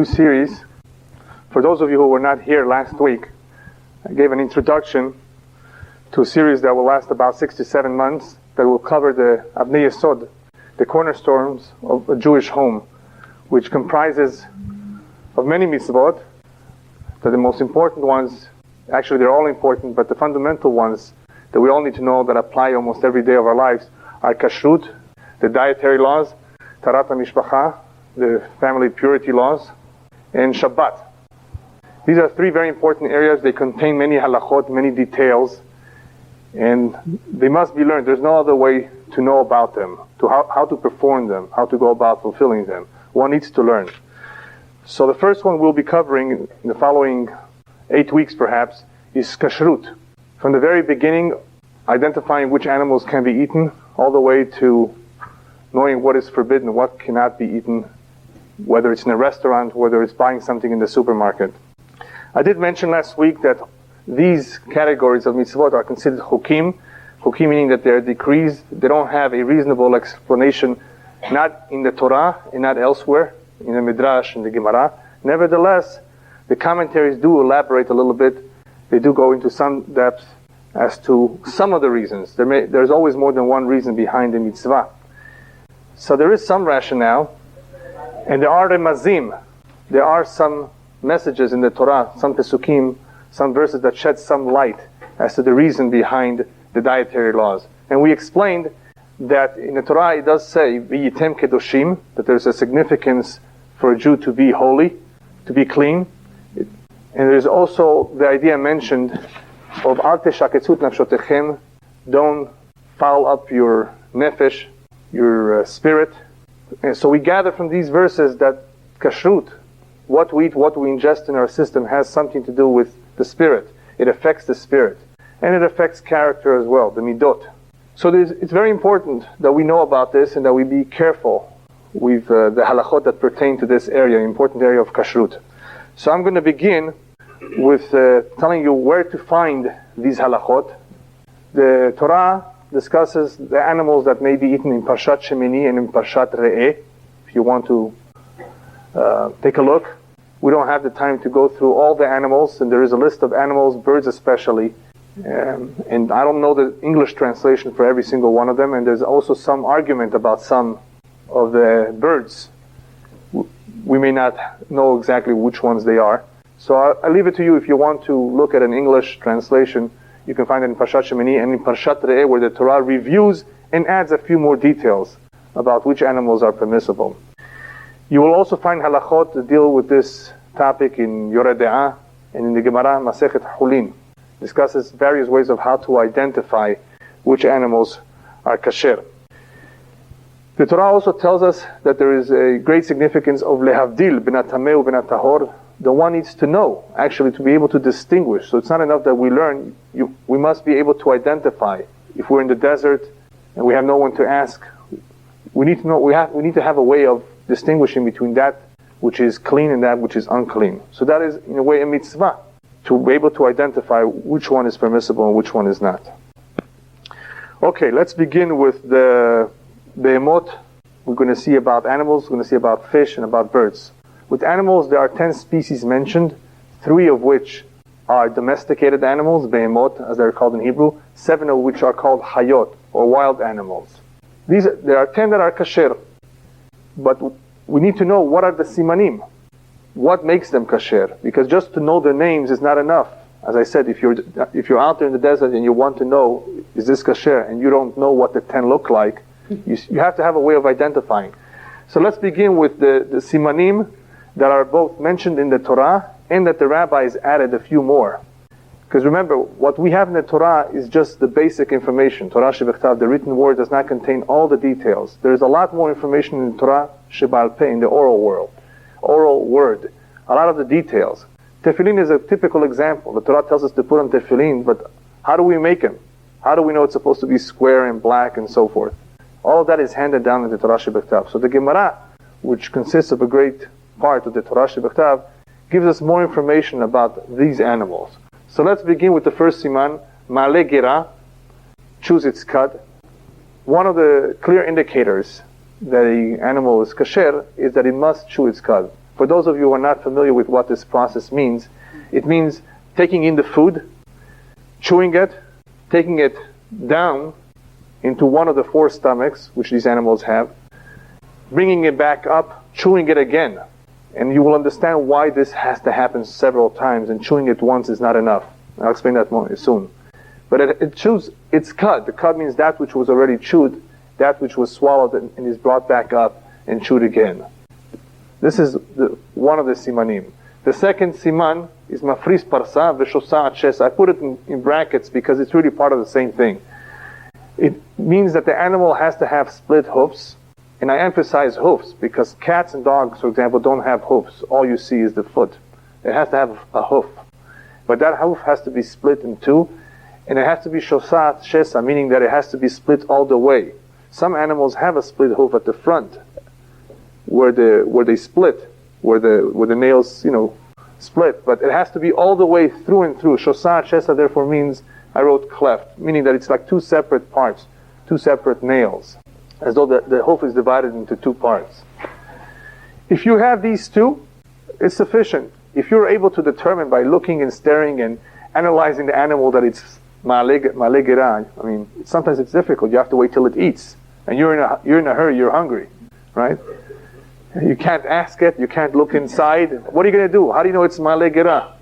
new series. For those of you who were not here last week, I gave an introduction to a series that will last about 6 to 7 months that will cover the Avnei Yesod, the cornerstones of a Jewish home, which comprises of many mitzvot. That the most important ones, actually they're all important, but the fundamental ones that we all need to know that apply almost every day of our lives are Kashrut, the dietary laws, Tarat HaMishpacha, the family purity laws, and Shabbat. These are three very important areas. They contain many halachot, many details, and they must be learned. There's no other way to know about them, to how to perform them, how to go about fulfilling them. One needs to learn. So the first one we'll be covering in the following 8 weeks perhaps is Kashrut. From the very beginning, identifying which animals can be eaten, all the way to knowing what is forbidden, what cannot be eaten, whether it's in a restaurant, whether it's buying something in the supermarket. I did mention last week that these categories of mitzvot are considered hukim. Hukim meaning that they're decrees. They don't have a reasonable explanation, not in the Torah and not elsewhere, in the Midrash and the Gemara. Nevertheless, the commentaries do elaborate a little bit. They do go into some depth as to some of the reasons. There's always more than one reason behind the mitzvah. So there is some rationale, and there are remazim. There are some messages in the Torah, some pesukim, some verses that shed some light as to the reason behind the dietary laws. And we explained that in the Torah it does say, V'yitem kedoshim, that there's a significance for a Jew to be holy, to be clean. And there's also the idea mentioned of Al teshaketzut nafshotechem, don't foul up your nefesh, your spirit. And so we gather from these verses that kashrut, what we eat, what we ingest in our system, has something to do with the spirit. It affects the spirit. And it affects character as well, the midot. So it's very important that we know about this and that we be careful with the halachot that pertain to this area, important area of kashrut. So I'm going to begin with telling you where to find these halachot. The Torah discusses the animals that may be eaten in Parshat Shemini and in Parshat Re'eh. If you want to take a look. We don't have the time to go through all the animals, and there is a list of animals, birds especially. And I don't know the English translation for every single one of them, and there's also some argument about some of the birds. We may not know exactly which ones they are. So I'll leave it to you. If you want to look at an English translation, you can find it in Parshat Shemini and in Parshat Re'eh, where the Torah reviews and adds a few more details about which animals are permissible. You will also find halachot that deal with this topic in Yoreh De'ah and in the Gemara Masechet Hulin. Discusses various ways of how to identify which animals are kasher. The Torah also tells us that there is a great significance of lehavdil ben hatameh uben hatahor. The one needs to know, actually, to be able to distinguish. So it's not enough that we learn. We must be able to identify. If we're in the desert and we have no one to ask, we need to know. We need to have a way of distinguishing between that which is clean and that which is unclean. So that is, in a way, a mitzvah, to be able to identify which one is permissible and which one is not. Okay, let's begin with the behemot. We're going to see about animals, we're going to see about fish and about birds. With animals, there are 10 species mentioned, 3 of which are domesticated animals, behemot, as they're called in Hebrew, 7 of which are called hayot, or wild animals. There are 10 that are kasher, but we need to know what are the simanim, what makes them kasher, because just to know their names is not enough. As I said, if you're out there in the desert and you want to know, is this kasher, and you don't know what the 10 look like, you have to have a way of identifying. So let's begin with the simanim that are both mentioned in the Torah and that the rabbis added a few more. Because remember, what we have in the Torah is just the basic information. Torah shebechtav, the written word, does not contain all the details. There is a lot more information in the Torah sheba'al peh, in the oral word. A lot of the details. Tefillin is a typical example. The Torah tells us to put on tefillin, but how do we make them? How do we know it's supposed to be square and black and so forth? All of that is handed down in the Torah shebechtav. So the Gemara, which consists of a great part of the Torah shebechtav, gives us more information about these animals. So let's begin with the first siman, Ma'ale Gira, choose its cud. One of the clear indicators that the animal is kasher is that it must chew its cud. For those of you who are not familiar with what this process means, it means taking in the food, chewing it, taking it down into one of the 4 stomachs, which these animals have, bringing it back up, chewing it again. And you will understand why this has to happen several times, and chewing it once is not enough. I'll explain that more soon. But it chews, it's cud. The cud means that which was already chewed, that which was swallowed and is brought back up and chewed again. This is one of the simanim. The second siman is mafris parsa v'shosa'at shes. I put it in brackets because it's really part of the same thing. It means that the animal has to have split hoofs, and I emphasize hoofs because cats and dogs, for example, don't have hoofs. All you see is the foot. It has to have a hoof. But that hoof has to be split in 2, and it has to be shosa'at shesa, meaning that it has to be split all the way. Some animals have a split hoof at the front, where they split, where the nails, split. But it has to be all the way through and through. Shosa'at shesa therefore means, I wrote cleft, meaning that it's like 2 separate parts, 2 separate nails, as though the hoof is divided into 2 parts. If you have these 2, it's sufficient. If you're able to determine by looking and staring and analyzing the animal that it's ma'ale gera, I mean, sometimes it's difficult. You have to wait till it eats, and you're in a hurry. You're hungry, right? You can't ask it. You can't look inside. What are you going to do? How do you know it's ma'ale gera?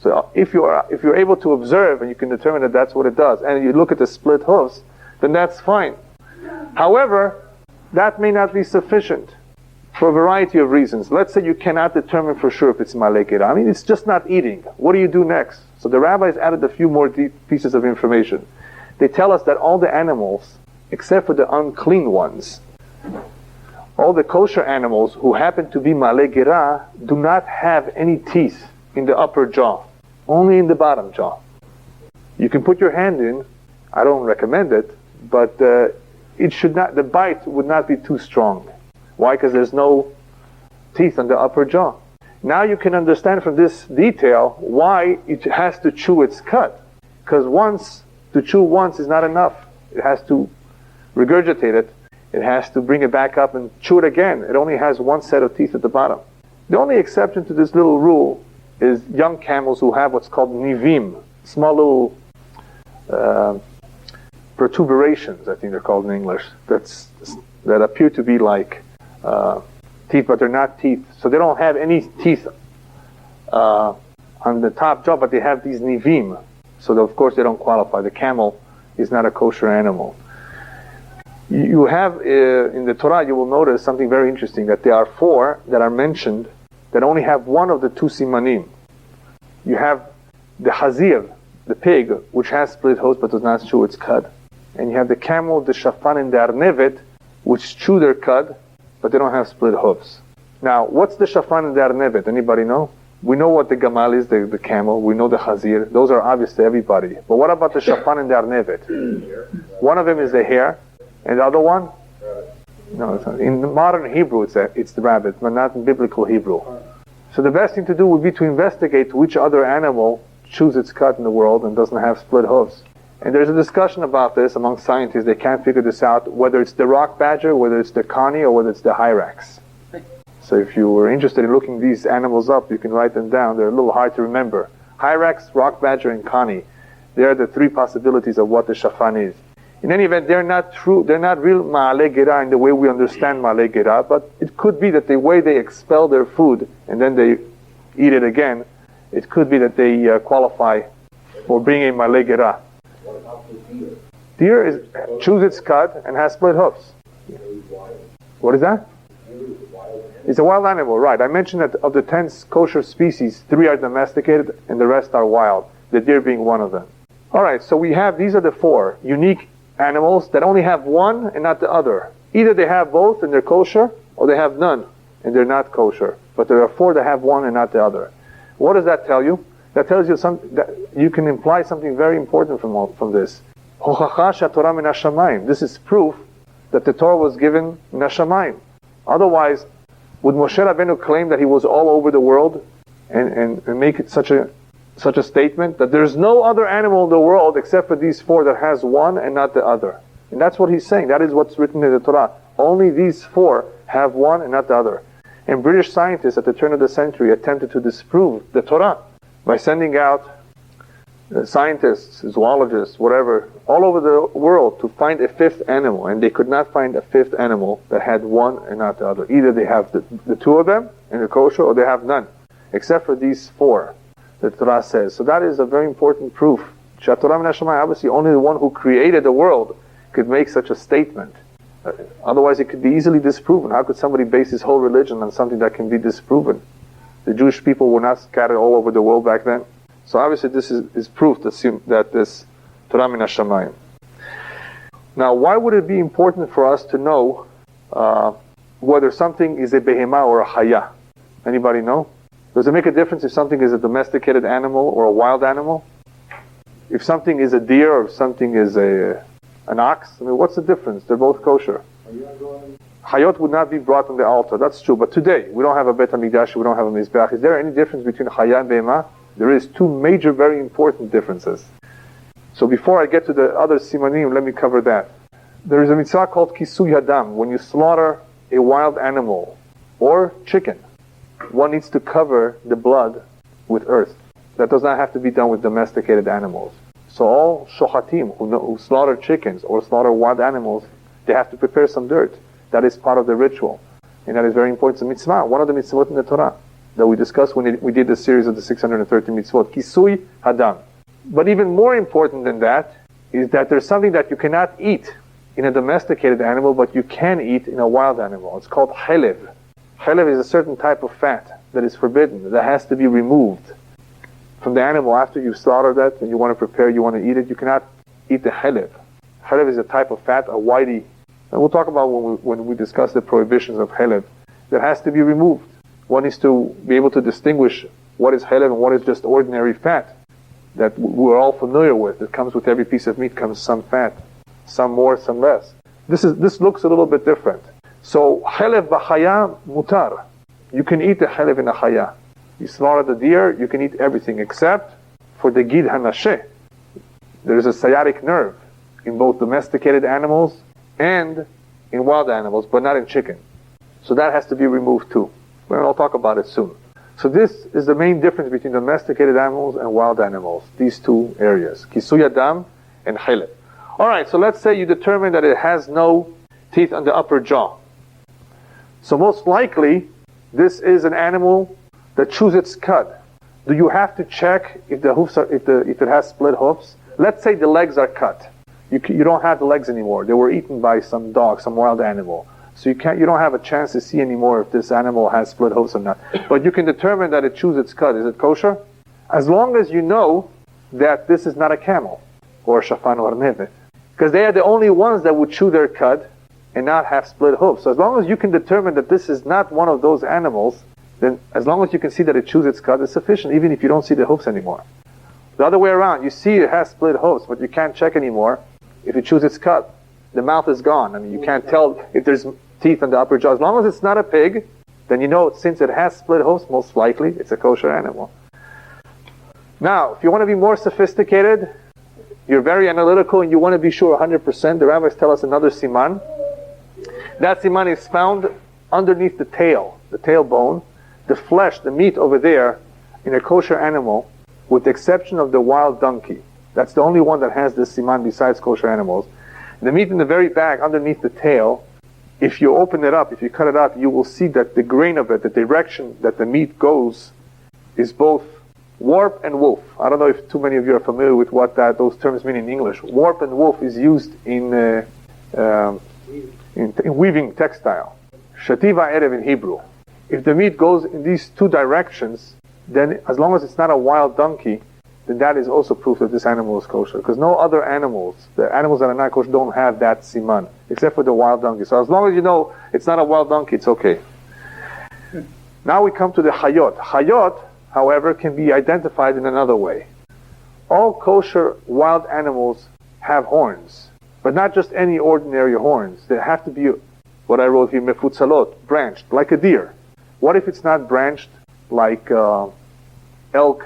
So if you're able to observe and you can determine that that's what it does, and you look at the split hoofs, then that's fine. However, that may not be sufficient for a variety of reasons. Let's say you cannot determine for sure if it's ma'ale gera. I mean, it's just not eating. What do you do next? So the rabbis added a few more deep pieces of information. They tell us that all the animals, except for the unclean ones, all the kosher animals who happen to be ma'ale gera do not have any teeth in the upper jaw. Only in the bottom jaw. You can put your hand in. I don't recommend it, but it should not. The bite would not be too strong. Why? Because there's no teeth on the upper jaw. Now you can understand from this detail why it has to chew its cud. Because to chew once is not enough. It has to regurgitate it. It has to bring it back up and chew it again. It only has 1 set of teeth at the bottom. The only exception to this little rule is young camels who have what's called nivim, small little protuberations, I think they're called in English, that appear to be like teeth, but they're not teeth. So they don't have any teeth on the top jaw, but they have these nivim. So of course they don't qualify. The camel is not a kosher animal. You have, in the Torah, you will notice something very interesting, that there are 4 that are mentioned that only have one of the 2 simanim. You have the hazir, the pig, which has split hooves but does not chew its cud. And you have the camel, the shafan, and the arnevet, which chew their cud, but they don't have split hooves. Now, what's the shafan and the arnevet? Anybody know? We know what the gamal is, the camel. We know the hazir. Those are obvious to everybody. But what about the shafan and the arnevet? One of them is the hare, and the other one? No, it's not. In modern Hebrew, it's the rabbit, but not in biblical Hebrew. So the best thing to do would be to investigate which other animal chews its cud in the world and doesn't have split hooves. And there's a discussion about this among scientists. They can't figure this out, whether it's the rock badger, whether it's the coney, or whether it's the hyrax. So if you were interested in looking these animals up, you can write them down. They're a little hard to remember. Hyrax, rock badger, and coney. They are the 3 possibilities of what the shafan is. In any event, they're not real ma'ale gera in the way we understand ma'ale gera, but it could be that the way they expel their food and then they eat it again, it could be that they qualify for being a ma'ale gera. Deer chews its cud and has split hoofs. What is that? It's a wild animal, right. I mentioned that of the 10 kosher species, 3 are domesticated and the rest are wild, the deer being one of them. Alright, so these are the 4 unique animals that only have one and not the other. Either they have both and they're kosher, or they have none and they're not kosher. But there are 4 that have one and not the other. What does that tell you? That tells you that you can imply something very important from this. This is proof that the Torah was given min hashamayim. Otherwise, would Moshe Rabbeinu claim that he was all over the world and make it such a statement that there's no other animal in the world except for these 4 that has one and not the other? And that's what he's saying. That is what's written in the Torah. Only these 4 have one and not the other. And British scientists at the turn of the century attempted to disprove the Torah by sending out scientists, zoologists, whatever, all over the world to find a fifth animal, and they could not find a fifth animal that had one and not the other. Either they have the two of them in the kosher, or they have none, except for these four that the Torah says. So that is a very important proof. Torah min hashamayim, obviously only the one who created the world could make such a statement. Otherwise it could be easily disproven. How could somebody base his whole religion on something that can be disproven? The Jewish people were not scattered all over the world back then. So obviously this is proof that this Torah min hashamayim. Now, why would it be important for us to know whether something is a behemah or a chaya? Anybody know? Does it make a difference if something is a domesticated animal or a wild animal? If something is a deer or if something is an ox, I mean, what's the difference? They're both kosher. Hayot would not be brought on the altar, that's true. But today, we don't have a Bet HaMikdash, we don't have a Mizbeach. Is there any difference between chaya and behemah? There is two major, very important differences. So before I get to the other simanim, let me cover that. There is a mitzvah called kisui hadam. When you slaughter a wild animal or chicken, one needs to cover the blood with earth. That does not have to be done with domesticated animals. So all shochatim who slaughter chickens or slaughter wild animals, they have to prepare some dirt. That is part of the ritual. And that is very important. It's a mitzvah, one of the mitzvot in the Torah that we discussed when we did the series of the 630 mitzvot. Kisui hadam. But even more important than that is that there's something that you cannot eat in a domesticated animal, but you can eat in a wild animal. It's called chelev. Chelev is a certain type of fat that is forbidden, that has to be removed from the animal after you've slaughtered that and you want to prepare, you want to eat it. You cannot eat the chelev. Chelev is a type of fat, a whitey, and we'll talk about when we discuss the prohibitions of chelev, that has to be removed. One is to be able to distinguish what is chelev and what is just ordinary fat that we're all familiar with. It comes with every piece of meat, comes some fat, some more, some less. This looks a little bit different. So chelev b'chaya mutar. You can eat the chelev in a chaya. You slaughter the deer, you can eat everything except for the gid hanasheh. There is a sciatic nerve in both domesticated animals and in wild animals, but not in chicken. So that has to be removed too. Well, I'll talk about it soon. So this is the main difference between domesticated animals and wild animals. These two areas, kisui hadam and chelev. All right, so let's say you determine that it has no teeth on the upper jaw. So most likely, this is an animal that chews its cud. Do you have to check if the hoofs are, if it has split hoofs? Let's say the legs are cut. You don't have the legs anymore. They were eaten by some dog, some wild animal. So you don't have a chance to see anymore if this animal has split hoofs or not. But you can determine that it chews its cud. Is it kosher? As long as you know that this is not a camel or a shafan or a nevet. Because they are the only ones that would chew their cud and not have split hoofs. So as long as you can determine that this is not one of those animals, then as long as you can see that it chews its cud, it's sufficient, even if you don't see the hoofs anymore. The other way around, you see it has split hoofs, but you can't check anymore if it chews its cud. The mouth is gone. I mean, you can't tell if there's teeth on the upper jaw. As long as it's not a pig, then you know, since it has split hoofs, most likely it's a kosher animal. Now, if you want to be more sophisticated, you're very analytical and you want to be sure 100%, the rabbis tell us another siman. That siman is found underneath the tailbone, the flesh, the meat over there in a kosher animal, with the exception of the wild donkey. That's the only one that has this siman besides kosher animals. The meat in the very back, underneath the tail, if you open it up, if you cut it up, you will see that the grain of it, the direction that the meat goes, is both warp and woof. I don't know if too many of you are familiar with what those terms mean in English. Warp and woof is used in weaving textile. Shativa erev in Hebrew. If the meat goes in these two directions, then as long as it's not a wild donkey, then that is also proof that this animal is kosher. Because no other animals, the animals that are not kosher, don't have that siman, except for the wild donkey. So as long as you know it's not a wild donkey, it's okay. Now we come to the hayot. Hayot, however, can be identified in another way. All kosher wild animals have horns, but not just any ordinary horns. They have to be, what I wrote here, mefutzalot, branched, like a deer. What if it's not branched, like elk?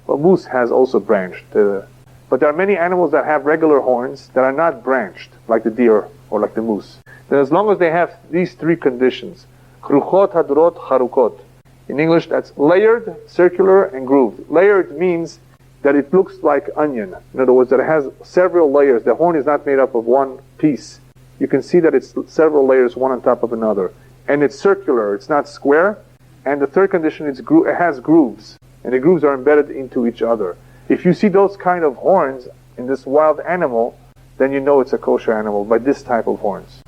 Well, moose has also branched. But there are many animals that have regular horns that are not branched, like the deer or like the moose. Then as long as they have these three conditions, Kruchot hadrot charukot. In English, that's layered, circular, and grooved. Layered means that it looks like onion. In other words, that it has several layers. The horn is not made up of one piece. You can see that it's several layers, one on top of another. And it's circular, it's not square. And the third condition, it has grooves. And the grooves are embedded into each other. If you see those kind of horns in this wild animal, then you know it's a kosher animal by this type of horns.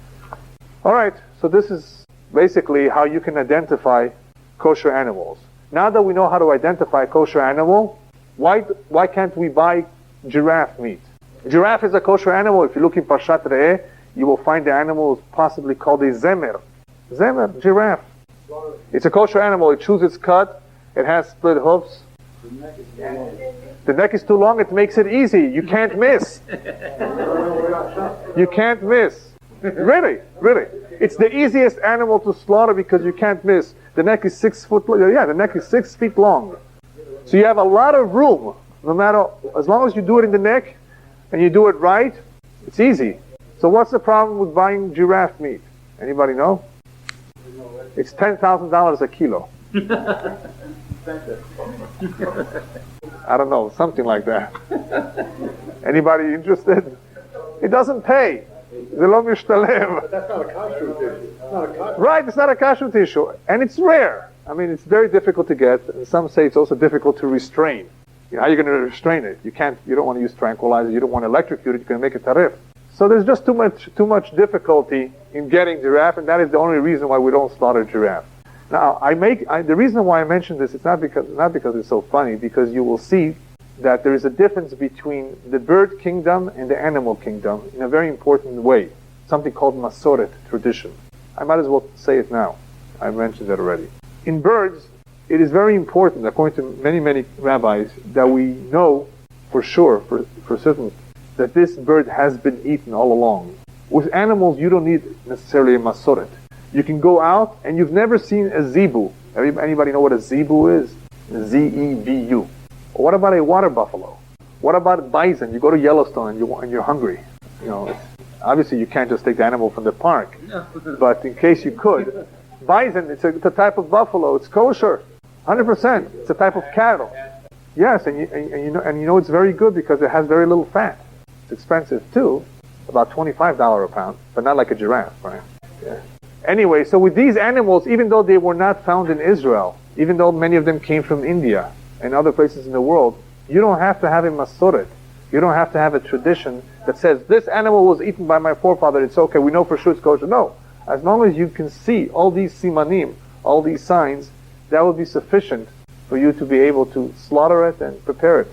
Alright, so this is basically how you can identify kosher animals. Now that we know how to identify a kosher animal, why can't we buy giraffe meat? Giraffe is a kosher animal. If you look in Parshat Re'eh, you will find the animal is possibly called a zemer. Zemer, giraffe. It's a kosher animal. It chews its cud. It has split hoofs. The neck is too long. It makes it easy. You can't miss. You can't miss. Really. It's the easiest animal to slaughter because you can't miss. The neck is 6 foot long. Yeah, the neck is 6 feet long. So you have a lot of room. No matter, as long as you do it in the neck and you do it right, it's easy. So what's the problem with buying giraffe meat? Anybody know? It's $10,000 a kilo. I don't know, something like that. Anybody interested? It doesn't pay. But that's not a kashrut issue. Right, it's not a kashrut issue. And it's rare. I mean, it's very difficult to get. And some say it's also difficult to restrain. You know, how are you going to restrain it? You don't want to use tranquilizer. You don't want to electrocute it. You're going to make it tarif. So there's just too much difficulty in getting giraffe, and that is the only reason why we don't slaughter giraffe. Now, the reason why I mention this, it's not because it's so funny, because you will see that there is a difference between the bird kingdom and the animal kingdom in a very important way. Something called masoret, tradition. I might as well say it now. I mentioned that already. In birds, it is very important, according to many rabbis, that we know for sure, for certain, that this bird has been eaten all along. With animals, you don't need necessarily a masoret. You can go out and you've never seen a zebu. Anybody know what a zebu is? Z-E-B-U. What about a water buffalo? What about bison? You go to Yellowstone and you're hungry. You know, obviously you can't just take the animal from the park. But in case you could, bison, it's a type of buffalo. It's kosher, 100%. It's a type of cattle. Yes, and you know it's very good because it has very little fat. It's expensive too, about $25 a pound, but not like a giraffe, right? Yeah. Anyway, so with these animals, even though they were not found in Israel, even though many of them came from India and other places in the world, you don't have to have a masoret. You don't have to have a tradition that says, this animal was eaten by my forefather, it's okay, we know for sure it's kosher. No. As long as you can see all these simanim, all these signs, that will be sufficient for you to be able to slaughter it and prepare it.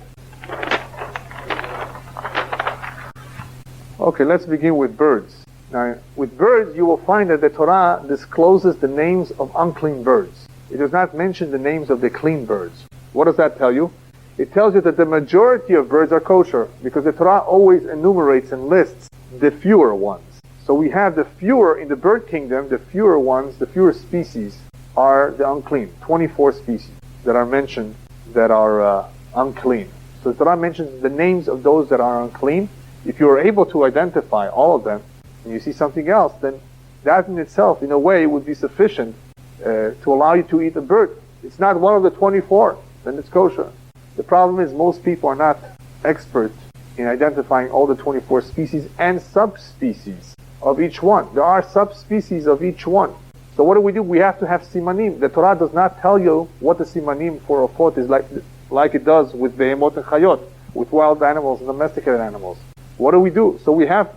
Okay, let's begin with birds. Now, with birds, you will find that the Torah discloses the names of unclean birds. It does not mention the names of the clean birds. What does that tell you? It tells you that the majority of birds are kosher, because the Torah always enumerates and lists the fewer ones. So we have the fewer in the bird kingdom, the fewer ones, the fewer species are the unclean. 24 species that are mentioned that are unclean. So the Torah mentions the names of those that are unclean. If you are able to identify all of them, and you see something else, then that in itself, in a way, would be sufficient to allow you to eat a bird. It's not one of the 24, then it's kosher. The problem is most people are not experts in identifying all the 24 species and subspecies of each one. There are subspecies of each one. So what do? We have to have simanim. The Torah does not tell you what the simanim for a foot is like it does with behemot and chayot, with wild animals and domesticated animals. What do? So we have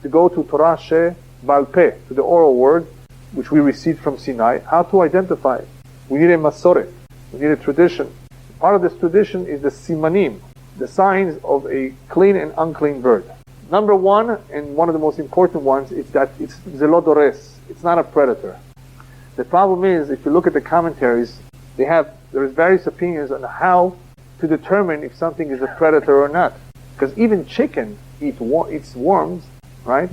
to go to Torah she Baal Peh, to the oral word, which we received from Sinai, how to identify. We need a masoret. We need a tradition. Part of this tradition is the simanim, the signs of a clean and unclean bird. Number one, and one of the most important ones, is that it's zelodores. It's not a predator. The problem is, if you look at the commentaries, there's various opinions on how to determine if something is a predator or not. Because even chicken eats worms, right?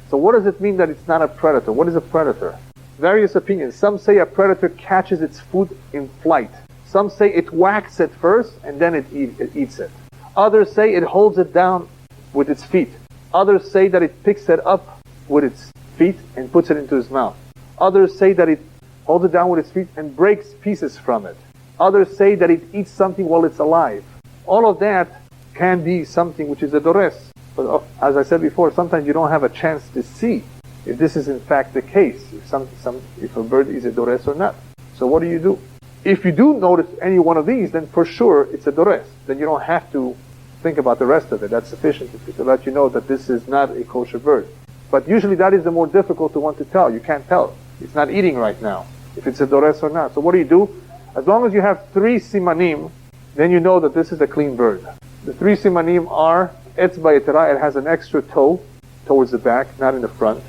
So what does it mean that it's not a predator? What is a predator? Various opinions. Some say a predator catches its food in flight. Some say it whacks it first and then it eats it. Others say it holds it down with its feet. Others say that it picks it up with its feet and puts it into its mouth. Others say that it holds it down with its feet, and breaks pieces from it. Others say that it eats something while it's alive. All of that can be something which is a dores. But as I said before, sometimes you don't have a chance to see if this is in fact the case, if a bird is a dores or not. So what do? If you do notice any one of these, then for sure it's a dores. Then you don't have to think about the rest of it. That's sufficient to let you know that this is not a kosher bird. But usually that is the more difficult one to tell. You can't tell. It's not eating right now, if it's a dores or not. So what do? As long as you have 3 simanim, then you know that this is a clean bird. The 3 simanim are etzba yetera, it has an extra toe towards the back, not in the front,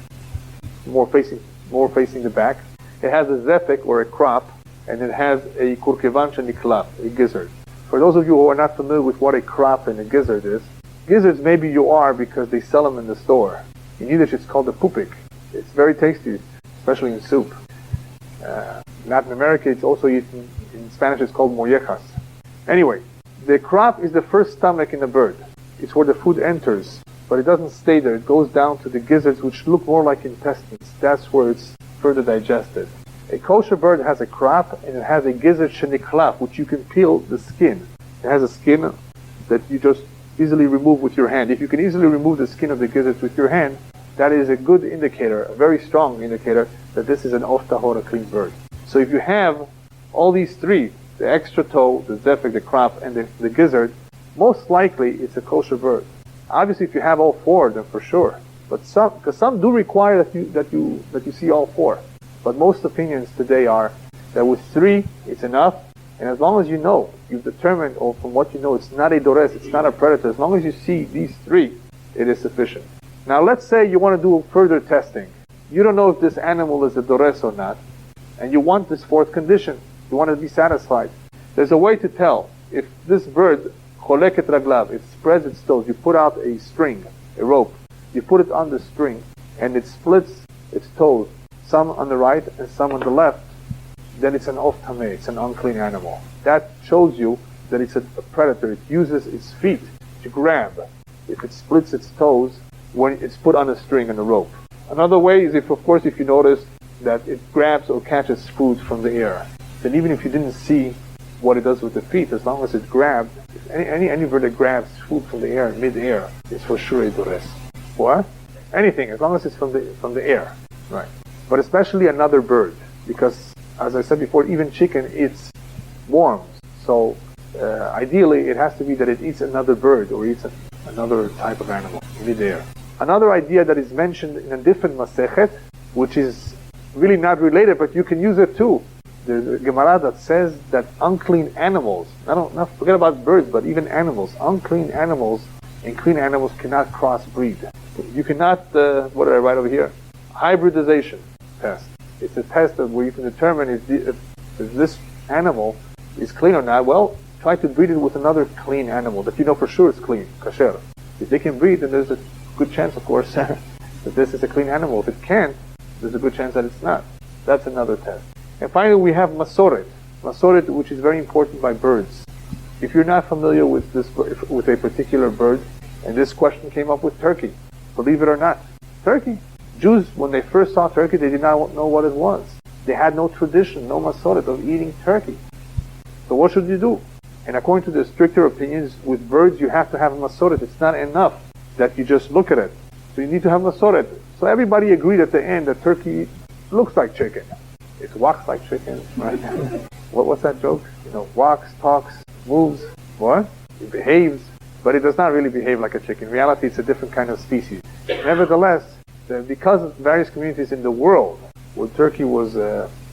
more facing the back. It has a zefek, or a crop, and it has a kurkevan sheniklaf, a gizzard. For those of you who are not familiar with what a crop and a gizzard is, gizzards maybe you are because they sell them in the store. In Yiddish it's called a pupik. It's very tasty, especially in soup. Latin America it's also eaten, in Spanish it's called mollejas. Anyway, the crop is the first stomach in the bird. It's where the food enters, but it doesn't stay there. It goes down to the gizzards, which look more like intestines. That's where it's further digested. A kosher bird has a crop, and it has a gizzard sheniklaf, which you can peel the skin. It has a skin that you just easily remove with your hand. If you can easily remove the skin of the gizzards with your hand, that is a good indicator, a very strong indicator, that this is an of tahor, a clean bird. So if you have all these 3, the extra toe, the zefek, the crop, and the gizzard, most likely it's a kosher bird. Obviously, if you have all 4, then for sure. But some do require that you see all 4. But most opinions today are that with 3 it's enough, and as long as you know, you've determined, or from what you know, it's not a dores, it's not a predator. As long as you see these 3, it is sufficient. Now, let's say you want to do further testing. You don't know if this animal is a dores or not, and you want this 4th condition. You want to be satisfied. There's a way to tell if this bird choleket raglav, it spreads its toes. You put out a string, a rope. You put it on the string, and it splits its toes, some on the right and some on the left. Then it's an of tameh, it's an unclean animal. That shows you that it's a predator. It uses its feet to grab. If it splits its toes when it's put on a string and a rope. Another way is if you notice that it grabs or catches food from the air. Then even if you didn't see what it does with the feet, as long as it grabbed, any bird that grabs food from the air, mid-air, is for sure a dores. What? Anything, as long as it's from the air. Right. But especially another bird, because as I said before, even chicken eats worms. So ideally it has to be that it eats another bird or eats another type of animal mid-air. Another idea that is mentioned in a different masechet, which is really not related, but you can use it too. The Gemara that says that unclean animals, not forget about birds, but even animals, unclean animals and clean animals cannot crossbreed. You cannot, what did I write over here? Hybridization test. It's a test where you can determine if this animal is clean or not. Well, try to breed it with another clean animal that you know for sure is clean, kasher. If they can breed, then there's a good chance, of course, that this is a clean animal. If it can't, there's a good chance that it's not. That's another test. And finally, we have masoret. Masoret, which is very important by birds. If you're not familiar with a particular bird, and this question came up with turkey, believe it or not, turkey. Jews, when they first saw turkey, they did not know what it was. They had no tradition, no masoret of eating turkey. So what should you do? And according to the stricter opinions, with birds, you have to have a masoret. It's not enough that you just look at it. So you need to have masoret. So everybody agreed at the end that turkey looks like chicken. It walks like chicken, right? What's that joke? Walks, talks, moves. What? It behaves, but it does not really behave like a chicken. In reality, it's a different kind of species. Nevertheless, because of various communities in the world where turkey was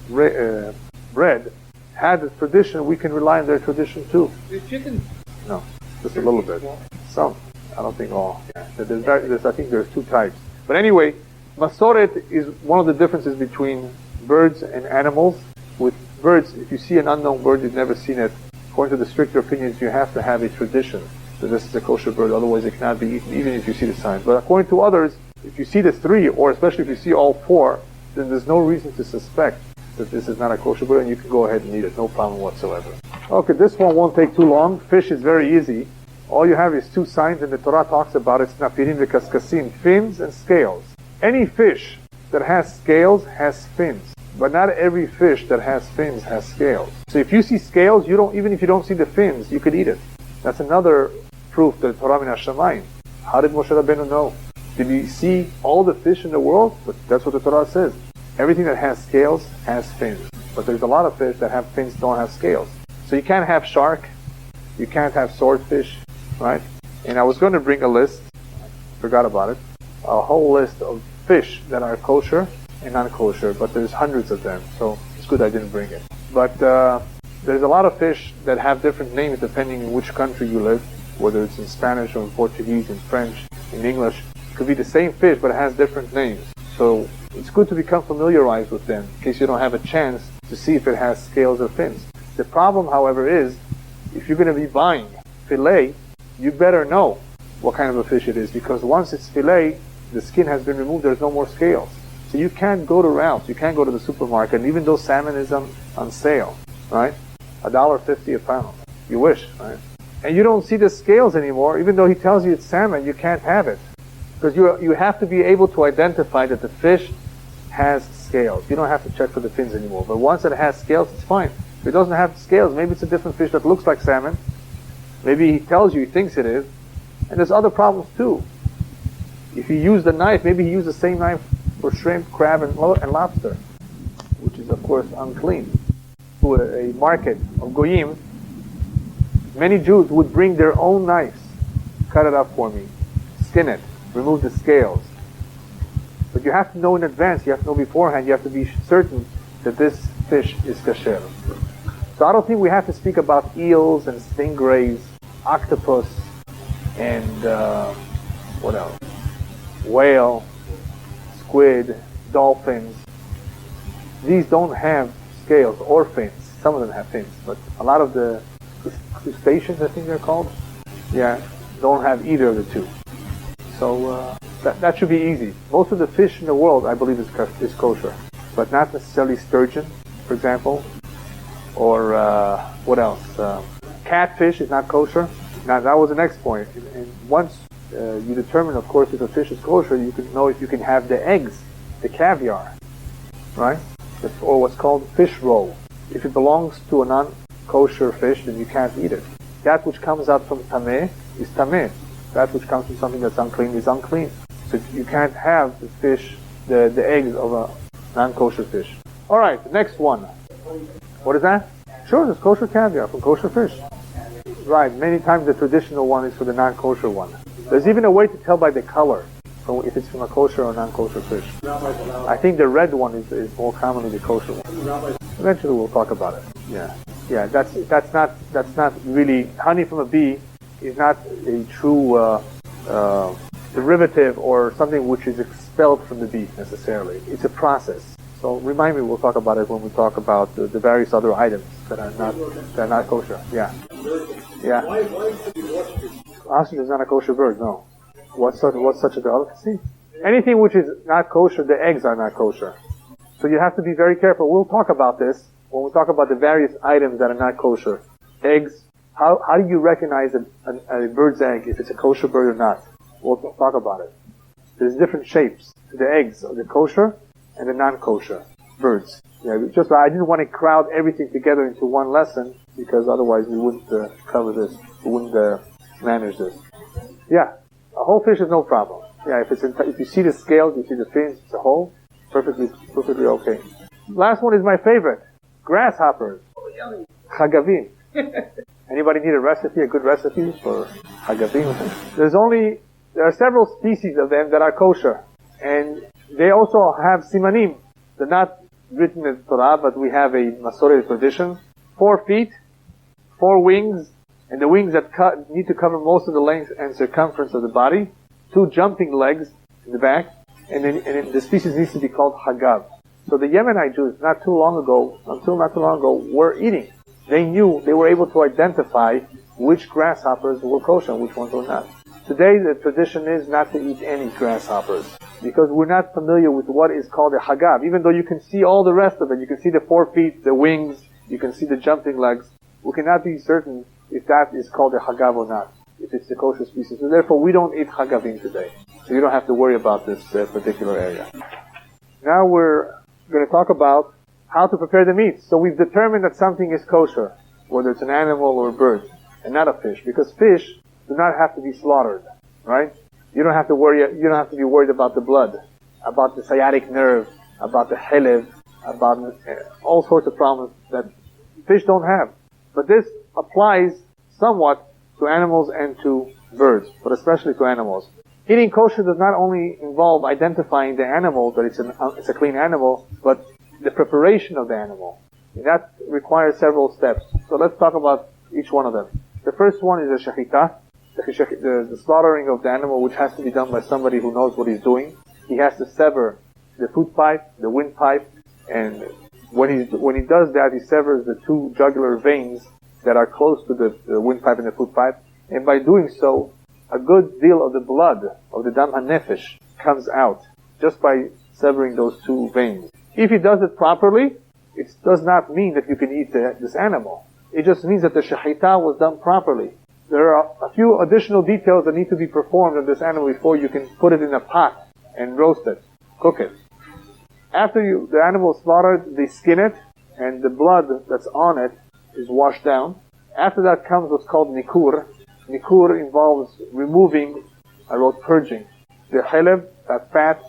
bred, had a tradition, we can rely on their tradition too. Is chicken? No, just a little bit. Some. I don't think all. Yeah. I think there's 2 types. But anyway, masoret is one of the differences between birds and animals. With birds, if you see an unknown bird, you've never seen it, according to the stricter opinions, you have to have a tradition that this is a kosher bird, otherwise it cannot be eaten, even if you see the signs. But according to others, if you see the 3, or especially if you see all 4, then there's no reason to suspect that this is not a kosher bird, and you can go ahead and eat it, no problem whatsoever. Okay, this one won't take too long. Fish is very easy. All you have is 2 signs, and the Torah talks about it, snapirim v'kaskasim, fins and scales. Any fish that has scales has fins. But not every fish that has fins has scales. So if you see scales, even if you don't see the fins, you could eat it. That's another proof that Torah min hashamayim. How did Moshe Rabbeinu know? Did he see all the fish in the world? But that's what the Torah says. Everything that has scales has fins. But there's a lot of fish that have fins don't have scales. So you can't have shark, you can't have swordfish, right? And I was going to bring a list, forgot about it, a whole list of fish that are kosher and non-kosher, but there's hundreds of them, so it's good I didn't bring it. But there's a lot of fish that have different names depending on which country you live, whether it's in Spanish or in Portuguese, in French, in English. It could be the same fish, but it has different names. So it's good to become familiarized with them in case you don't have a chance to see if it has scales or fins. The problem, however, is if you're going to be buying filet, you better know what kind of a fish it is, because once it's filet, the skin has been removed, there's no more scales. So you can't go to Ralph's, you can't go to the supermarket, and even though salmon is on sale, right? $1.50 a pound. You wish, right? And you don't see the scales anymore, even though he tells you it's salmon, you can't have it. Because you have to be able to identify that the fish has scales. You don't have to check for the fins anymore. But once it has scales, it's fine. If it doesn't have scales, maybe it's a different fish that looks like salmon. Maybe he tells you he thinks it is. And there's other problems too. If you use the knife, maybe he used the same knife for shrimp, crab, and lobster, which is of course unclean. To a market of goyim, many Jews would bring their own knives, cut it up for me, skin it, remove the scales. But you have to know in advance, you have to know beforehand, you have to be certain that this fish is kasher. So I don't think we have to speak about eels and stingrays, octopus, and what else? Whale, squid, dolphins. These don't have scales or fins. Some of them have fins, but a lot of the crustaceans, I think they're called, don't have either of the two. So that should be easy. Most of the fish in the world, I believe, is kosher, but not necessarily sturgeon, for example, or what else? Catfish is not kosher. Now that was the next point. And once you determine, of course, if a fish is kosher, you can know if you can have the eggs, the caviar, right? Or what's called fish roe. If it belongs to a non-kosher fish, then you can't eat it. That which comes out from tameh is tameh. That which comes from something that's unclean is unclean. So you can't have the fish, the eggs of a non-kosher fish. All right, the next one. What is that? Sure, there's kosher caviar from kosher fish. Right, many times the traditional one is for the non-kosher one. There's even a way to tell by the color if it's from a kosher or non-kosher fish. I think the red one is more commonly the kosher one. Eventually we'll talk about it. Yeah. That's not really, honey from a bee is not a true derivative or something which is expelled from the bee necessarily. It's a process. So remind me, we'll talk about it when we talk about the various other items that are not kosher. Yeah. Ostrich is not a kosher bird, no. What's such a delicacy? Anything which is not kosher, the eggs are not kosher. So you have to be very careful. We'll talk about this when we talk about the various items that are not kosher. Eggs, how do you recognize a bird's egg if it's a kosher bird or not? We'll talk about it. There's different shapes to the eggs of the kosher and the non-kosher birds. I didn't want to crowd everything together into one lesson because otherwise we wouldn't cover this. We wouldn't manage this. Yeah, a whole fish is no problem. Yeah, if you see the scales, you see the fins, it's a whole, perfectly okay. Last one is my favorite. Grasshoppers. Chagavim. Anybody need a good recipe for chagavim? There are several species of them that are kosher. And they also have simanim. They're not written in Torah, but we have a Masorah tradition. 4 feet, 4 wings, and the wings that need to cover most of the length and circumference of the body. 2 jumping legs in the back, and then the species needs to be called hagav. So the Yemenite Jews, until not too long ago, were eating. They were able to identify which grasshoppers were kosher and which ones were not. Today the tradition is not to eat any grasshoppers because we're not familiar with what is called a hagav. Even though you can see all the rest of it, you can see the 4 feet, the wings, you can see the jumping legs, we cannot be certain if that is called a hagav or not, if it's the kosher species. So therefore we don't eat hagavim today. So you don't have to worry about this particular area. Now we're going to talk about how to prepare the meat. So we've determined that something is kosher, whether it's an animal or a bird, and not a fish, because fish do not have to be slaughtered, right? You don't have to be worried about the blood, about the sciatic nerve, about the chelev, about all sorts of problems that fish don't have. But this applies somewhat to animals and to birds, but especially to animals. Eating kosher does not only involve identifying the animal, that it's a clean animal, but the preparation of the animal. And that requires several steps. So let's talk about each one of them. The first one is the shechita, the slaughtering of the animal, which has to be done by somebody who knows what he's doing. He has to sever the food pipe, the windpipe, and when he does that, he severs the two jugular veins that are close to the windpipe and the food pipe. And by doing so, a good deal of the blood of the dam hanefesh comes out just by severing those two veins. If he does it properly, it does not mean that you can eat this animal. It just means that the shechita was done properly. There are a few additional details that need to be performed on this animal before you can put it in a pot and roast it, cook it. After the animal is slaughtered, they skin it, and the blood that's on it is washed down. After that comes what's called nikur. Nikur involves removing, I wrote purging, the chelev, that fat,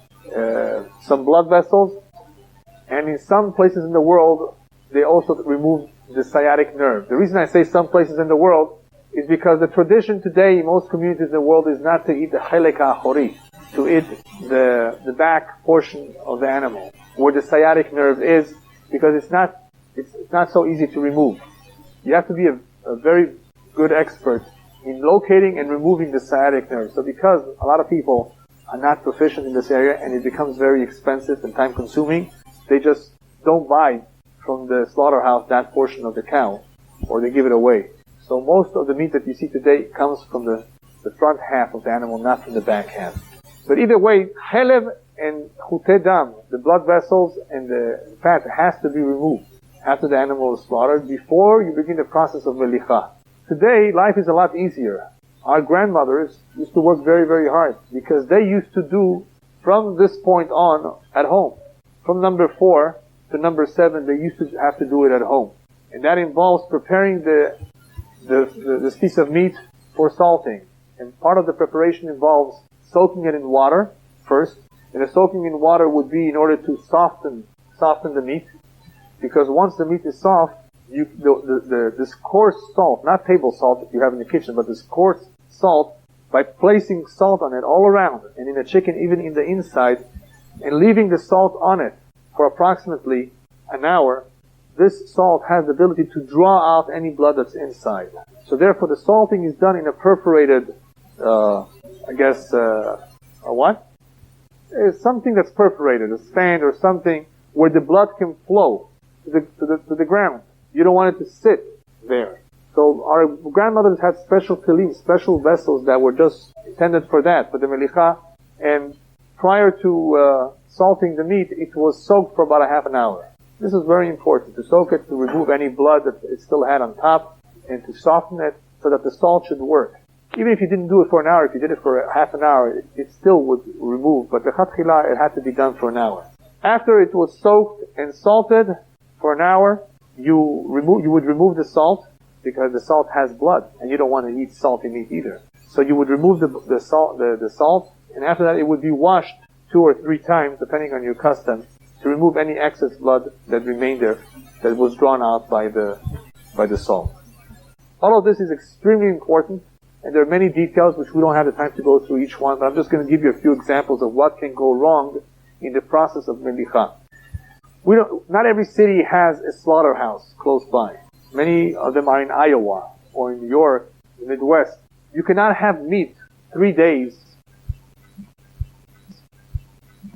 some blood vessels, and in some places in the world, they also remove the sciatic nerve. The reason I say some places in the world is because the tradition today in most communities in the world is not to eat the chelek ha'achori, to eat the back portion of the animal, where the sciatic nerve is, because it's not so easy to remove. You have to be a very good expert in locating and removing the sciatic nerve. So because a lot of people are not proficient in this area and it becomes very expensive and time consuming, they just don't buy from the slaughterhouse that portion of the cow, or they give it away. So most of the meat that you see today comes from the front half of the animal, not from the back half. But either way, chelev and chutei dam, the blood vessels and the fat, has to be removed after the animal is slaughtered before you begin the process of melicha. Today, life is a lot easier. Our grandmothers used to work very, very hard because they used to do from this point on at home. From number 4 to number 7, they used to have to do it at home. And that involves preparing this piece of meat for salting. And part of the preparation involves soaking it in water first. And the soaking in water would be in order to soften the meat. Because once the meat is soft, this coarse salt, not table salt that you have in the kitchen, but this coarse salt, by placing salt on it all around, and in the chicken even in the inside, and leaving the salt on it for approximately an hour, this salt has the ability to draw out any blood that's inside. So therefore the salting is done in a perforated, It's something that's perforated, a stand or something where the blood can flow to the ground. You don't want it to sit there. So our grandmothers had special kelim, special vessels that were just intended for that, for the melicha. And prior to salting the meat, it was soaked for about a half an hour. This is very important, to soak it, to remove any blood that it still had on top, and to soften it so that the salt should work. Even if you didn't do it for an hour, if you did it for half an hour, it still would remove. But the chatchila, it had to be done for an hour. After it was soaked and salted for an hour, you would remove the salt, because the salt has blood, and you don't want to eat salty meat either. So you would remove the salt, and after that it would be washed 2 or 3 times, depending on your custom, to remove any excess blood that remained there, that was drawn out by the salt. All of this is extremely important, and there are many details which we don't have the time to go through each one, but I'm just going to give you a few examples of what can go wrong in the process of melicha. Not every city has a slaughterhouse close by. Many of them are in Iowa or in New York, the Midwest. You cannot have meat 3 days,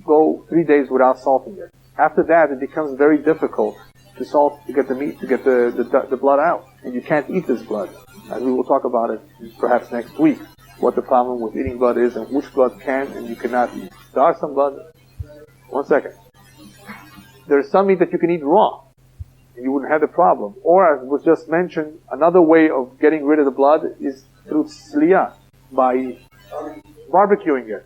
go 3 days without salting it. After that, it becomes very difficult to get the meat, to get the blood out. And you can't eat this blood. As we will talk about it perhaps next week, what the problem with eating blood is and which blood can and you cannot eat. There are some blood. One second. There's some meat that you can eat raw, and you wouldn't have the problem. Or, as was just mentioned, another way of getting rid of the blood is through tzliya, by barbecuing it.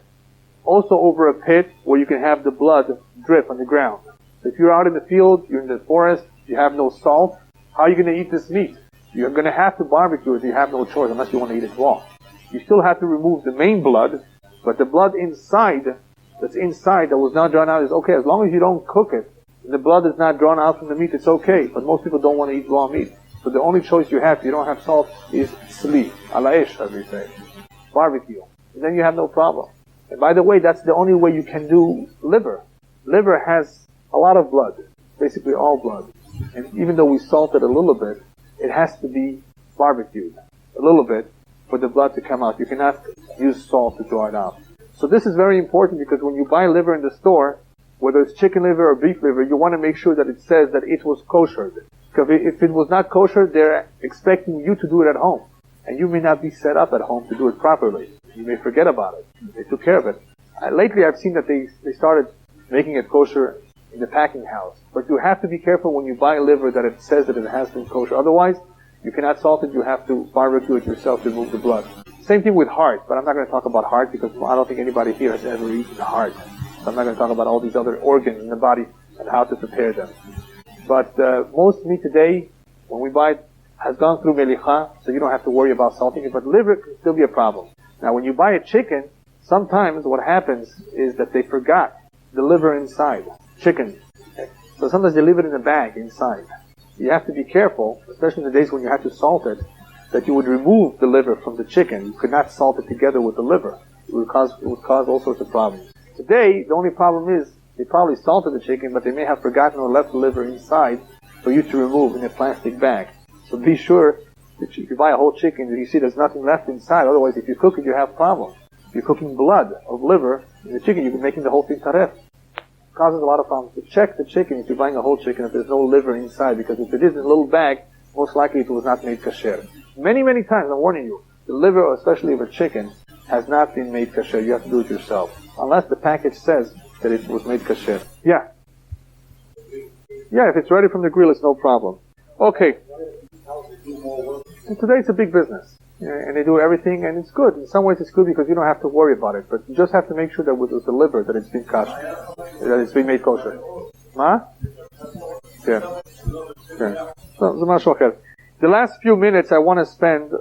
Also over a pit where you can have the blood drip on the ground. So if you're out in the field, you're in the forest, you have no salt, how are you going to eat this meat? You're going to have to barbecue it. You have no choice unless you want to eat it raw. You still have to remove the main blood, but the blood inside, that was not drawn out, is okay. As long as you don't cook it, and the blood is not drawn out from the meat, it's okay. But most people don't want to eat raw meat. So the only choice you have, if you don't have salt, is sli, alaesh, as we say, barbecue. And then you have no problem. And by the way, that's the only way you can do liver. Liver has a lot of blood, basically all blood. And even though we salt it a little bit, it has to be barbecued a little bit for the blood to come out. You cannot use salt to draw it out. So this is very important because when you buy liver in the store, whether it's chicken liver or beef liver, you want to make sure that it says that it was kosher. Because if it was not kosher, they're expecting you to do it at home. And you may not be set up at home to do it properly. You may forget about it. They took care of it. Lately I've seen that they started making it kosher in the packing house. But you have to be careful when you buy liver that it says that it has been kosher. Otherwise, you cannot salt it. You have to barbecue it yourself to remove the blood. Same thing with heart, but I'm not going to talk about heart because I don't think anybody here has ever eaten a heart. So I'm not going to talk about all these other organs in the body and how to prepare them. But most meat today, when we buy it, has gone through melicha, so you don't have to worry about salting it. But liver can still be a problem. Now, when you buy a chicken, sometimes what happens is that they forgot the liver inside. Chicken. So sometimes they leave it in a bag inside. You have to be careful, especially in the days when you have to salt it, that you would remove the liver from the chicken. You could not salt it together with the liver. It would cause all sorts of problems. Today, the only problem is they probably salted the chicken, but they may have forgotten or left the liver inside for you to remove in a plastic bag. So be sure that if you buy a whole chicken, that you see there's nothing left inside. Otherwise, if you cook it, you have problems. If you're cooking blood of liver in the chicken, you're making the whole thing taref. It causes a lot of problems. So check the chicken if you're buying a whole chicken if there's no liver inside, because if it is in a little bag, most likely it was not made kasher. Many, many times, I'm warning you, the liver, especially of a chicken, has not been made kasher. You have to do it yourself. Unless the package says that it was made kasher. Yeah. Yeah, if it's ready from the grill, it's no problem. Okay. And today it's a big business. And they do everything, and it's good. In some ways it's good because you don't have to worry about it. But you just have to make sure that with the liver, that it's been kosher. That it's been made kosher. Ma? Yeah. Yeah. So, the last few minutes I want to spend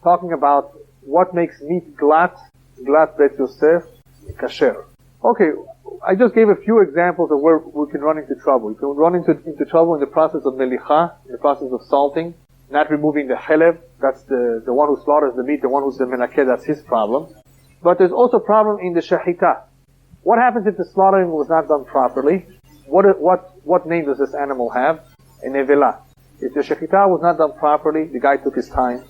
talking about what makes meat glat bet Yosef, kasher. Okay, I just gave a few examples of where we can run into trouble. You can run into trouble in the process of melicha, in the process of salting, not removing the chelev, that's the one who slaughters the meat, the one who's the menakeh, that's his problem. But there's also a problem in the shahita. What happens if the slaughtering was not done properly? What name does this animal have? A nevela. If the shahita was not done properly, the guy took his time,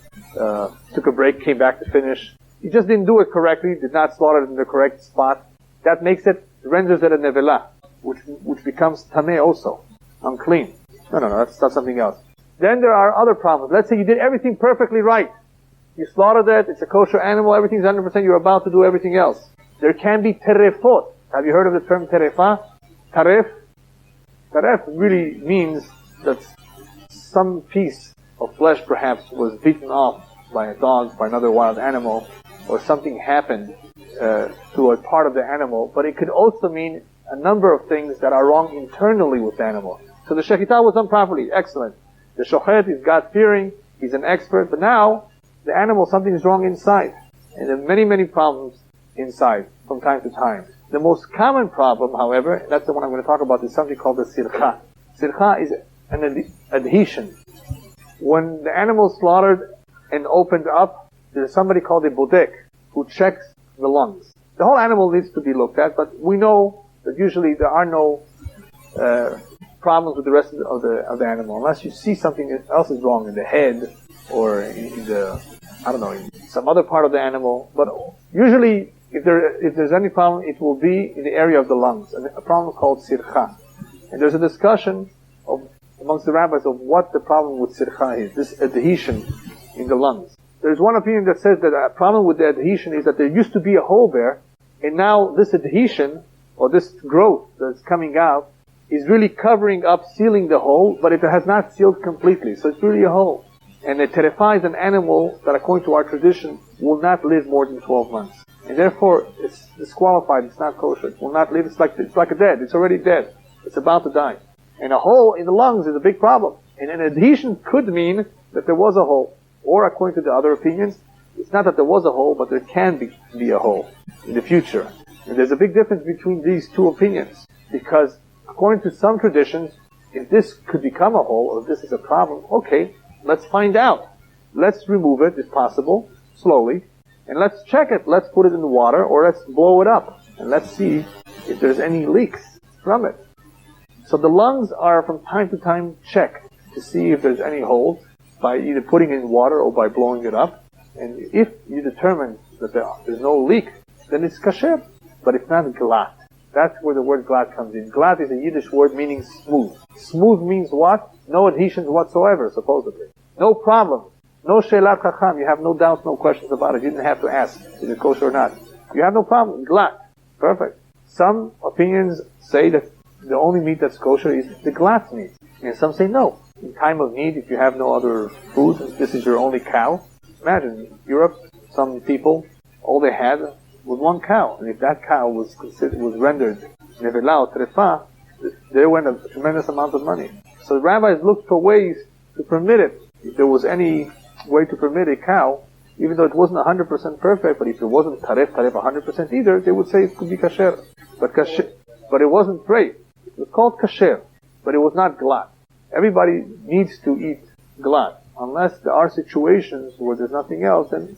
took a break, came back to finish. He just didn't do it correctly, did not slaughter it in the correct spot. That renders it a nevela, which becomes tameh also, unclean. No, that's something else. Then there are other problems. Let's say you did everything perfectly right. You slaughtered it, it's a kosher animal, everything's 100%, you're about to do everything else. There can be terefot. Have you heard of the term terefa? Taref? Taref really means that some piece of flesh perhaps was beaten off by a dog, by another wild animal, or something happened to a part of the animal, but it could also mean a number of things that are wrong internally with the animal. So the shechita was done properly, excellent. The shochet is God-fearing, he's an expert, but now the animal, something is wrong inside. And there are many, many problems inside from time to time. The most common problem, however, that's the one I'm going to talk about, is something called the sircha. Sircha is an adhesion. When the animal is slaughtered and opened up, there's somebody called a bodek who checks the lungs. The whole animal needs to be looked at, but we know that usually there are no problems with the rest of the animal, unless you see something else is wrong in the head or in some other part of the animal. But usually, if there's any problem, it will be in the area of the lungs, and a problem called sircha. And there's a discussion amongst the rabbis of what the problem with sircha is, this adhesion in the lungs. There's one opinion that says that a problem with the adhesion is that there used to be a hole there, and now this adhesion, or this growth that's coming out, is really covering up, sealing the hole, but it has not sealed completely, so it's really a hole. And it terrifies an animal that, according to our tradition, will not live more than 12 months. And therefore, it's disqualified, it's not kosher. It will not live, it's like a dead, it's already dead. It's about to die. And a hole in the lungs is a big problem. And an adhesion could mean that there was a hole. Or according to the other opinions, it's not that there was a hole, but there can be a hole in the future. And there's a big difference between these two opinions. Because according to some traditions, if this could become a hole, or if this is a problem, okay, let's find out. Let's remove it, if possible, slowly. And let's check it. Let's put it in the water, or let's blow it up. And let's see if there's any leaks from it. So the lungs are from time to time checked to see if there's any holes by either putting it in water or by blowing it up. And if you determine that there's no leak, then it's kasher. But it's not glat. That's where the word glat comes in. Glat is a Yiddish word meaning smooth. Smooth means what? No adhesions whatsoever, supposedly. No problem. No shelat chacham. You have no doubts, no questions about it. You didn't have to ask, is it kosher or not? You have no problem. Glat. Perfect. Some opinions say that the only meat that's kosher is the glat meat. And some say no. In time of need, if you have no other food, this is your only cow. Imagine, Europe, some people, all they had was one cow. And if that cow was rendered nevelah, trefa, there went a tremendous amount of money. So the rabbis looked for ways to permit it. If there was any way to permit a cow, even though it wasn't 100% perfect, but if it wasn't taref 100% either, they would say it could be kasher. But it wasn't great. It was called kasher, but it was not glat. Everybody needs to eat glat. Unless there are situations where there's nothing else, then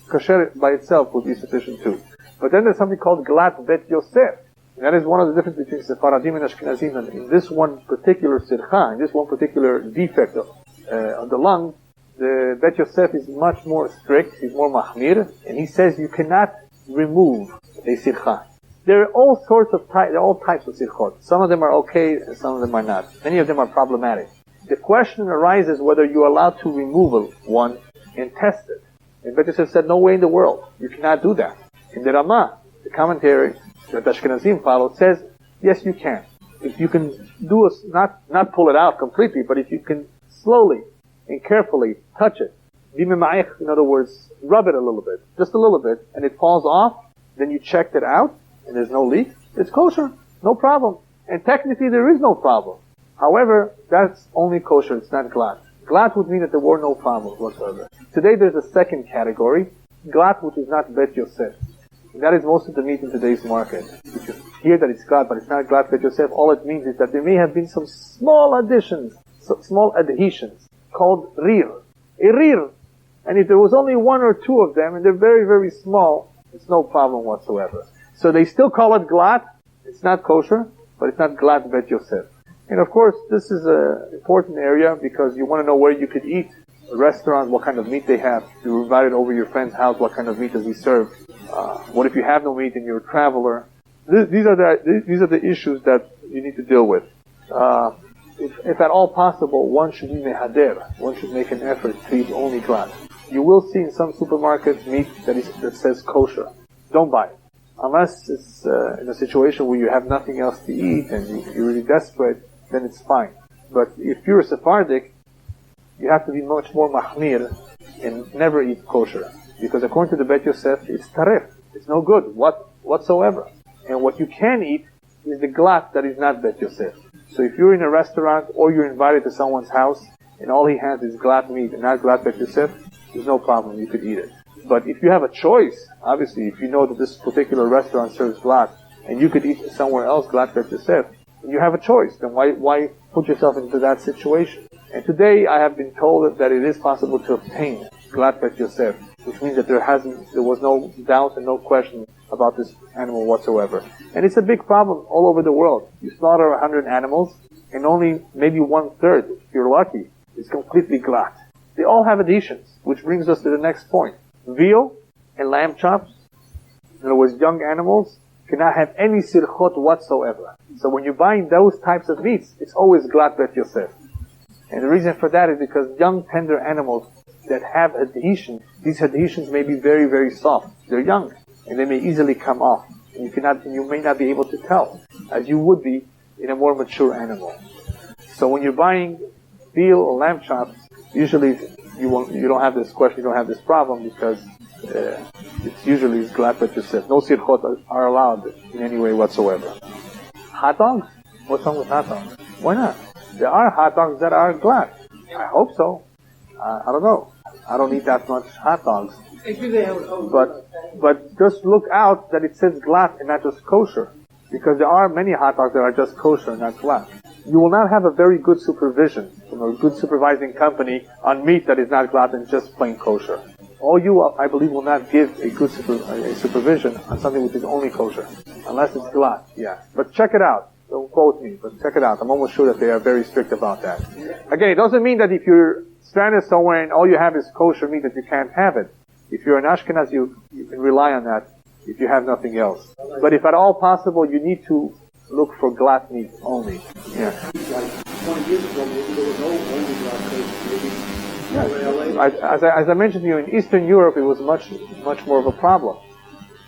kasher by itself would be sufficient too. But then there's something called glat bet Yosef. And that is one of the differences between Sephardim and Ashkenazim. And in this one particular sircha, in this one particular defect of the lung, the Bet Yosef is much more strict, he's more mahmir, and he says you cannot remove a sircha. There are all sorts of there are all types of sirchot. Some of them are okay, and some of them are not. Many of them are problematic. The question arises whether you're allowed to remove one and test it. And Bet Yosef said, no way in the world. You cannot do that. In the Ramah, the commentary that Ashkenazim followed, says, yes, you can. If you can do not pull it out completely, but if you can slowly and carefully touch it, in other words, rub it a little bit, just a little bit, and it falls off, then you checked it out, and there's no leak, it's kosher, no problem. And technically there is no problem. However, that's only kosher, it's not glat. Glat would mean that there were no problems whatsoever. Today there's a second category, glat which is not Bet Yosef. And that is most of the meat in today's market. If you hear that it's glat, but it's not glat Bet Yosef, all it means is that there may have been some small additions, small adhesions, called rir. A rir. And if there was only one or two of them, and they're very, very small, it's no problem whatsoever. So they still call it glat. It's not kosher, but it's not glat Bet Yosef. And of course, this is an important area because you want to know where you could eat. A restaurant, what kind of meat they have. You're invited over your friend's house, what kind of meat does he serve? What if you have no meat and you're a traveler? These are the issues that you need to deal with. If at all possible, one should be mehader. One should make an effort to eat only glat. You will see in some supermarkets meat that says kosher. Don't buy it. Unless it's in a situation where you have nothing else to eat and you're really desperate, then it's fine. But if you're a Sephardic, you have to be much more mahmir and never eat kosher. Because according to the Bet Yosef, it's taref. It's no good whatsoever. And what you can eat is the glat that is not Bet Yosef. So if you're in a restaurant or you're invited to someone's house and all he has is glat meat and not glat Bet Yosef, there's no problem. You could eat it. But if you have a choice, obviously, if you know that this particular restaurant serves glat and you could eat somewhere else glat Bet Yosef, you have a choice. Then why put yourself into that situation? And today I have been told that it is possible to obtain glat Bet Yosef, which means that there was no doubt and no question about this animal whatsoever. And it's a big problem all over the world. You slaughter 100 animals, and only maybe 1/3, if you're lucky, is completely glat. They all have adhesions, which brings us to the next point. Veal and lamb chops, in other words, young animals, cannot have any sirchot whatsoever. So when you're buying those types of meats, it's always glat Bet Yosef. And the reason for that is because young, tender animals that have adhesions, these adhesions may be very, very soft. They're young, and they may easily come off. And you may not be able to tell, as you would be in a more mature animal. So when you're buying veal or lamb chops, usually you don't have this question, you don't have this problem, because it's usually glat Bet Yosef. No sirchot are allowed in any way whatsoever. Hot dogs? What's wrong with hot dogs? Why not? There are hot dogs that are glatt. I hope so. I don't know. I don't eat that much hot dogs. But just look out that it says glatt and not just kosher. Because there are many hot dogs that are just kosher and not glatt. You will not have a very good supervision from a good supervising company on meat that is not glatt and just plain kosher. All you, I believe, will not give a good supervision on something which is only kosher. Unless it's glatt, yeah. But check it out. Don't quote me, but check it out. I'm almost sure that they are very strict about that. Again, it doesn't mean that if you're stranded somewhere and all you have is kosher meat that you can't have it. If you're an Ashkenaz, you can rely on that if you have nothing else. But if at all possible, you need to look for glatt meat only. Yeah. Like 20 years ago, there was no only glatt meat. As I mentioned to you, in Eastern Europe, it was much more of a problem.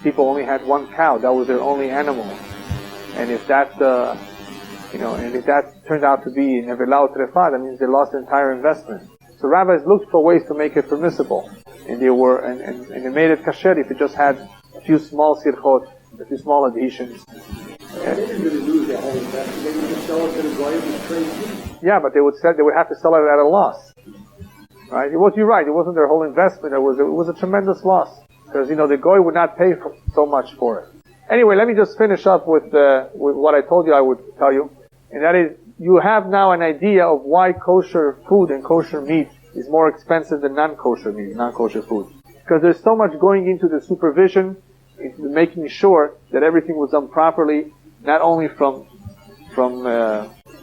People only had one cow; that was their only animal. And if that, if that turned out to be nevelah trefa, that means they lost their entire investment. So rabbis looked for ways to make it permissible, and they made it kasher if it just had a few small sirchot, a few small adhesions. They didn't really lose their whole investment. They would just sell it to the goyim and trade. Yeah, but they would have to sell it at a loss. Right? You're right. It wasn't their whole investment. It was a tremendous loss because the goy would not pay so much for it. Anyway, let me just finish up with what I told you I would tell you, and that is you have now an idea of why kosher food and kosher meat is more expensive than non-kosher meat, non-kosher food, because there's so much going into the supervision, into making sure that everything was done properly, not only from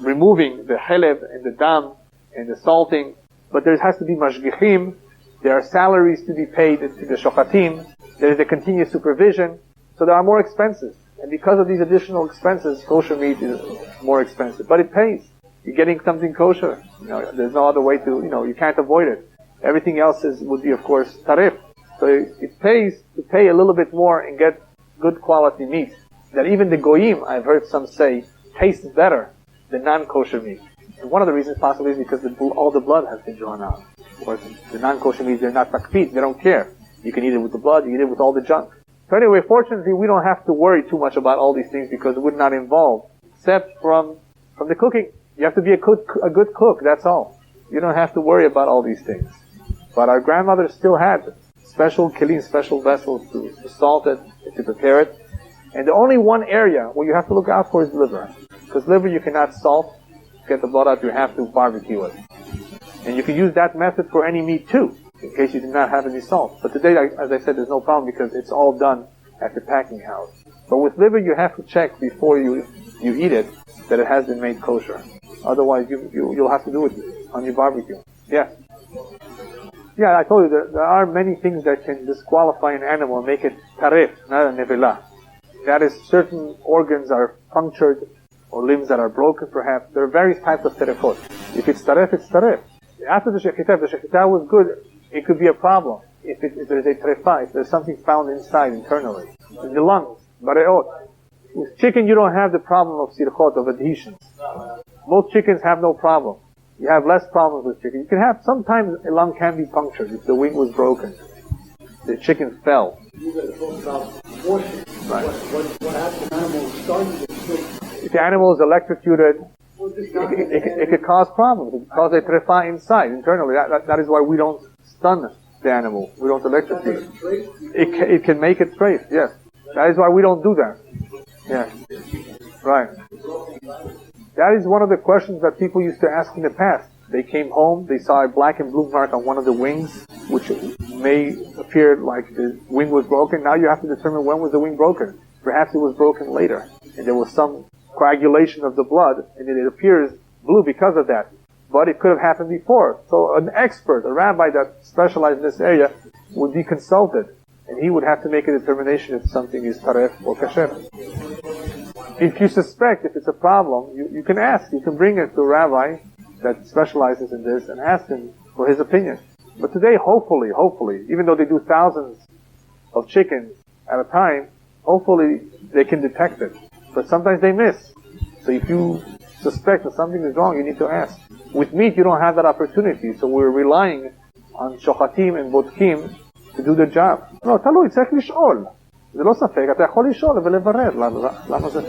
removing the helev and the dam and the salting, but there has to be mashgichim, there are salaries to be paid to the shochatim, there is a continuous supervision, so there are more expenses. And because of these additional expenses, kosher meat is more expensive. But it pays. You're getting something kosher. There's no other way to, you can't avoid it. Everything else would be, of course, tarif. So it pays to pay a little bit more and get good quality meat. That even the goyim, I've heard some say, tastes better than non-kosher meat. And one of the reasons possibly is because all the blood has been drawn out. Of course, the non-kosher meat, they're not takpid, they don't care. You can eat it with the blood, you can eat it with all the junk. So anyway, fortunately, we don't have to worry too much about all these things because it would not involve, except from the cooking. You have to be a good cook, that's all. You don't have to worry about all these things. But our grandmothers still had special kelim, special vessels to salt it, to prepare it. And the only one area where you have to look out for is liver. Because liver you cannot salt, get the blood out, you have to barbecue it. And you can use that method for any meat too, in case you do not have any salt. But today, as I said, there's no problem because it's all done at the packing house. But with liver, you have to check before you eat it that it has been made kosher. Otherwise, you'll have to do it on your barbecue. Yeah. Yeah, I told you there are many things that can disqualify an animal and make it tarif, not a nevelah. That is, certain organs are punctured or limbs that are broken perhaps. There are various types of terefot. If it's tarif, it's tarif. After the shechita was good, it could be a problem. If there's a trefa, if there's something found inside, internally, in the lungs, bareot. With chicken, you don't have the problem of sirchot, of adhesions. Most chickens have no problem. You have less problems with chicken. You can have, sometimes a lung can be punctured if the wing was broken. The chicken fell. You got to talk about abortion. Right. What happens when animals starting to switch? If the animal is electrocuted, it could cause problems. It could cause a trefa inside, internally. That is why we don't stun the animal. We don't electrocute. It can make it straight, yes. That is why we don't do that. Yeah. Right. That is one of the questions that people used to ask in the past. They came home, they saw a black and blue mark on one of the wings, which may appear like the wing was broken. Now you have to determine when was the wing broken. Perhaps it was broken later, and there was some coagulation of the blood, and it appears blue because of that. But it could have happened before. So an expert, a rabbi that specialized in this area, would be consulted, and he would have to make a determination if something is taref or kasher. If you suspect, if it's a problem, you can ask. You can bring it to a rabbi that specializes in this and ask him for his opinion. But today, hopefully, even though they do thousands of chickens at a time, hopefully they can detect it. But sometimes they miss. So if you suspect that something is wrong, you need to ask. With meat, you don't have that opportunity, so we're relying on shochatim and bodkim to do the job. No, תלוי, צריך לשאול. זה לא ספק, אתה יכול לשאול ולברר. למה זה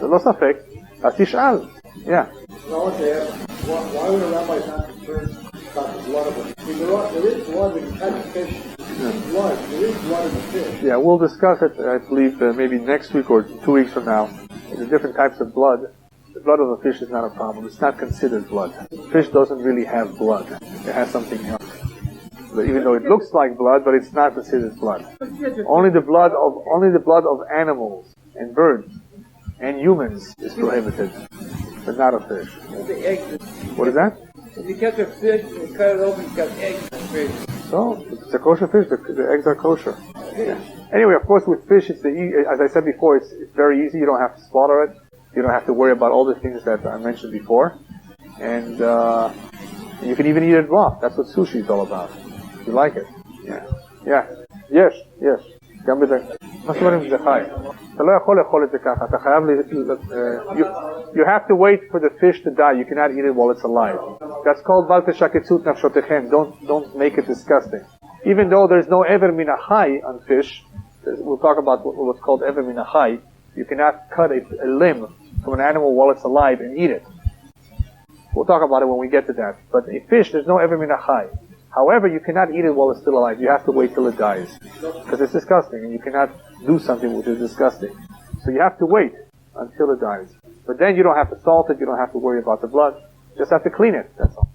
לא ספק? אז תשאל. Yeah. I want to ask, why would a rabbi not concerned about the blood of it? I mean, there is blood when you catch a fish. Blood. There is blood in the fish. Yeah, we'll discuss it, I believe, maybe next week or 2 weeks from now. The different types of blood. The blood of a fish is not a problem. It's not considered blood. Fish doesn't really have blood. It has something else. But even though it looks like blood, but it's not considered blood. Only the blood of animals and birds and humans is prohibited, but not a fish. The eggs. What is that? If you catch a fish and you cut it open, it's got eggs in the fish. So, it's a kosher fish. The eggs are kosher. Yeah. Anyway, of course, with fish, as I said before, it's very easy. You don't have to slaughter it. You don't have to worry about all the things that I mentioned before. And you can even eat it raw. That's what sushi is all about. You like it? Yeah. Yeah. Yes. Yes. גם בזה. מה זאת אומרת זה חי? אתה לא יכול לאכול את זה ככה. אתה חייב you have to wait for the fish to die. You cannot eat it while it's alive. That's called בל תשקצו נפשותיכם. Don't make it disgusting. Even though there's no ever min achai on fish, we'll talk about what's called ever min achai. You cannot cut a limb from an animal while it's alive and eat it. We'll talk about it when we get to that. But a fish, there's no ever min achai. However, you cannot eat it while it's still alive. You have to wait till it dies. Because it's disgusting, and you cannot do something which is disgusting. So you have to wait until it dies. But then you don't have to salt it, you don't have to worry about the blood. You just have to clean it, that's all.